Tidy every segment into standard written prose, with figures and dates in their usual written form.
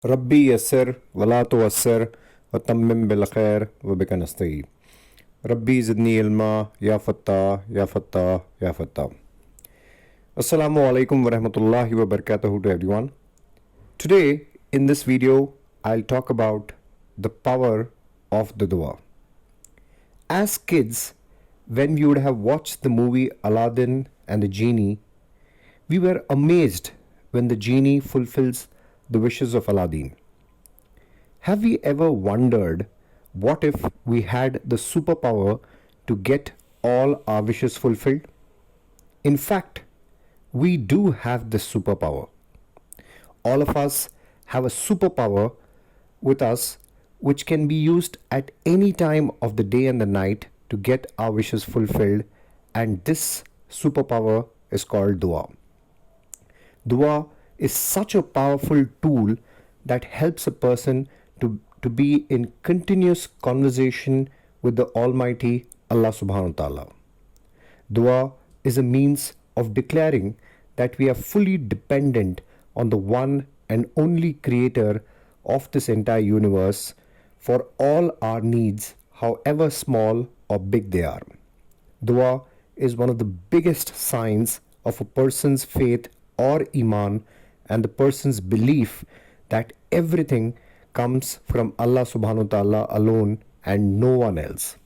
ربي يسر ولا تعسر وتمم بالخير وبك نستعين. ربي زدني علما يا فتاح يا فتاح يا فتاح. Assalamu alaikum wa rahmatullahi wa barakatuhu to everyone. Today in this video I'll talk about the power of the dua. As kids, when we would have watched the movie Aladdin and the Genie, we were amazed when the genie fulfills the wishes of Aladdin. Have we ever wondered what if we had the superpower to get all our wishes fulfilled? In fact, we do have this superpower. All of us have a superpower with us which can be used at any time of the day and the night to get our wishes fulfilled, and this superpower is called dua. Dua is such a powerful tool that helps a person to be in continuous conversation with the Almighty Allah subhanahu wa ta'ala. Dua is a means of declaring that we are fully dependent on the one and only creator of this entire universe for all our needs, however small or big they are. Dua is one of the biggest signs of a person's faith or iman and the person's belief that everything comes from Allah subhanahu wa ta'ala alone and no one else.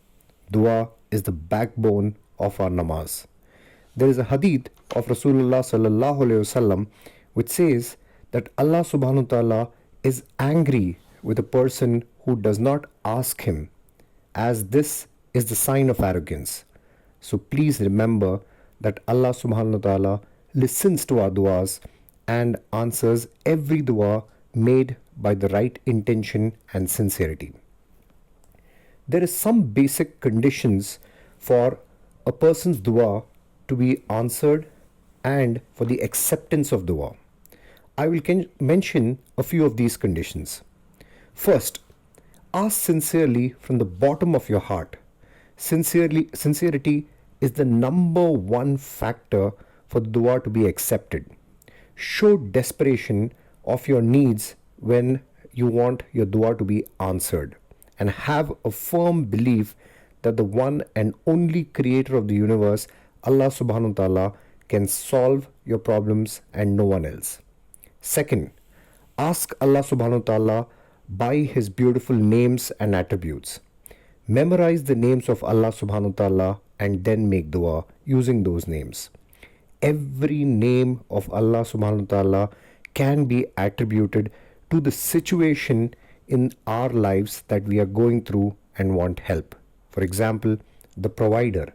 Dua is the backbone of our namaz. There is a hadith of Rasulullah sallallahu alaihi wasallam which says that Allah subhanahu wa ta'ala is angry with a person who does not ask him, as this is the sign of arrogance. So please remember that Allah subhanahu wa ta'ala listens to our duas and answers every dua made by the right intention and sincerity. There is some basic conditions for a person's dua to be answered and for the acceptance of dua. I will mention a few of these conditions. First, ask sincerely from the bottom of your heart. Sincerity is the number one factor for the dua to be accepted. Show desperation of your needs when you want your dua to be answered, and have a firm belief that the one and only creator of the universe, Allah subhanahu wa ta'ala, can solve your problems and no one else. Second, ask Allah subhanahu wa ta'ala by his beautiful names and attributes. Memorize the names of Allah subhanahu wa ta'ala and then make dua using those names. Every name of Allah subhanahu wa ta'ala can be attributed to the situation in our lives that we are going through and want help. For example, the provider,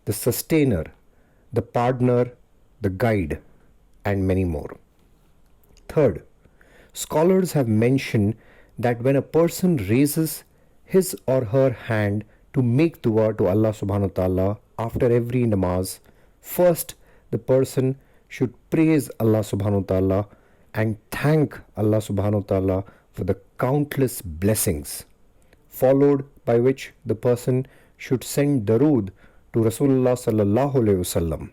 the sustainer, the partner, the guide, and many more. Third, scholars have mentioned that when a person raises his or her hand to make dua to Allah subhanahu wa ta'ala after every namaz, first the person should praise Allah subhanahu wa ta'ala and thank Allah subhanahu wa ta'ala for the countless blessings, followed by which the person should send darood to Rasulullah sallallahu alaihi wasallam,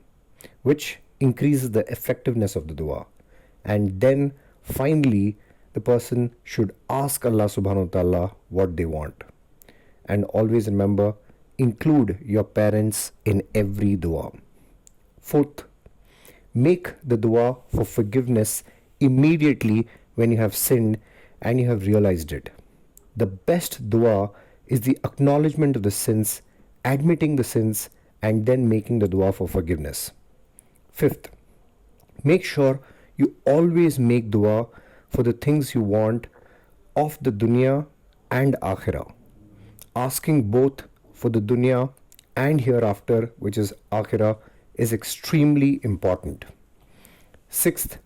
which increases the effectiveness of the dua. And then finally the person should ask Allah subhanahu wa ta'ala what they want. And always remember, include your parents in every dua. Fourth, make the dua for forgiveness immediately when you have sinned and you have realized it. The best dua is the acknowledgement of the sins, admitting the sins, and then making the dua for forgiveness. Fifth, make sure you always make dua for the things you want of the dunya and akhirah. Asking both for the dunya and hereafter, which is akhirah, is extremely important. Sixth,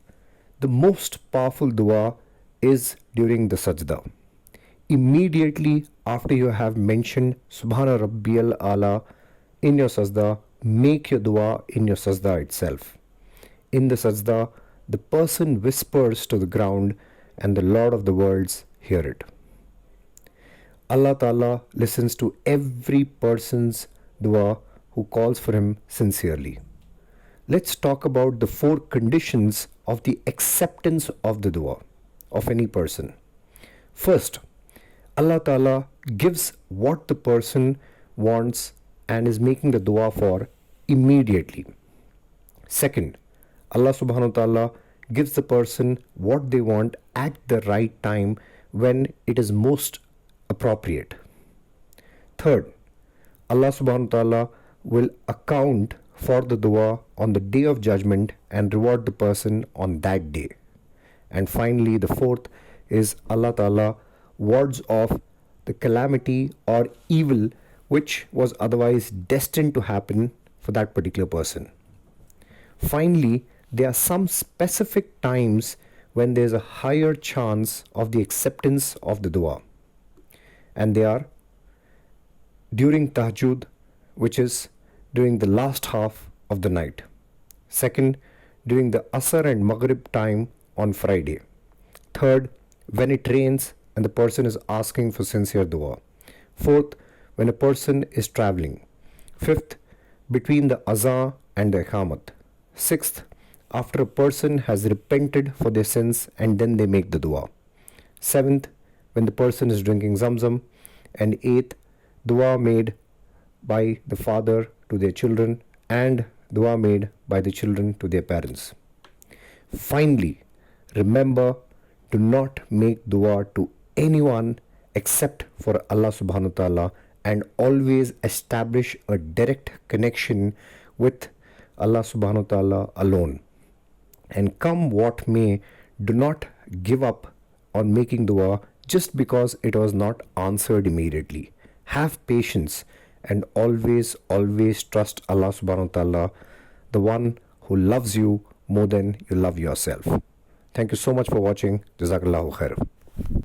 the most powerful dua is during the sajda. Immediately after you have mentioned Subhana Rabbiyal Ala in your sajda, make your dua in your sajda itself. In the sajda, the person whispers to the ground and the Lord of the worlds hear it. Allah Ta'ala listens to every person's dua who calls for him sincerely. Let's talk about the 4 conditions of the acceptance of the dua of any person. First, Allah Ta'ala gives what the person wants and is making the dua for immediately. Second, Allah Subhanahu wa Ta'ala gives the person what they want at the right time when it is most appropriate. Third, Allah Subhanahu wa Ta'ala will account for the dua on the day of judgment and reward the person on that day. And finally, the fourth is Allah Ta'ala wards off the calamity or evil which was otherwise destined to happen for that particular person. Finally, there are some specific times when there is a higher chance of the acceptance of the dua. And they are during tahajjud, which is during the last half of the night. Second, during the Asr and Maghrib time on Friday. Third, when it rains and the person is asking for sincere dua. Fourth, when a person is traveling. Fifth, between the azan and the iqamat. Sixth, after a person has repented for their sins and then they make the dua. Seventh, when the person is drinking zamzam. And eighth, dua made by the father to their children and dua made by the children to their parents. Finally, remember to not make dua to anyone except for Allah Subhanahu wa Ta'ala, and always establish a direct connection with Allah Subhanahu wa Ta'ala alone. And come what may, do not give up on making dua just because it was not answered immediately. Have patience and always trust Allah Subhanahu wa Ta'ala, the one who loves you more than you love yourself. Thank you so much for watching. Jazakallahu khair.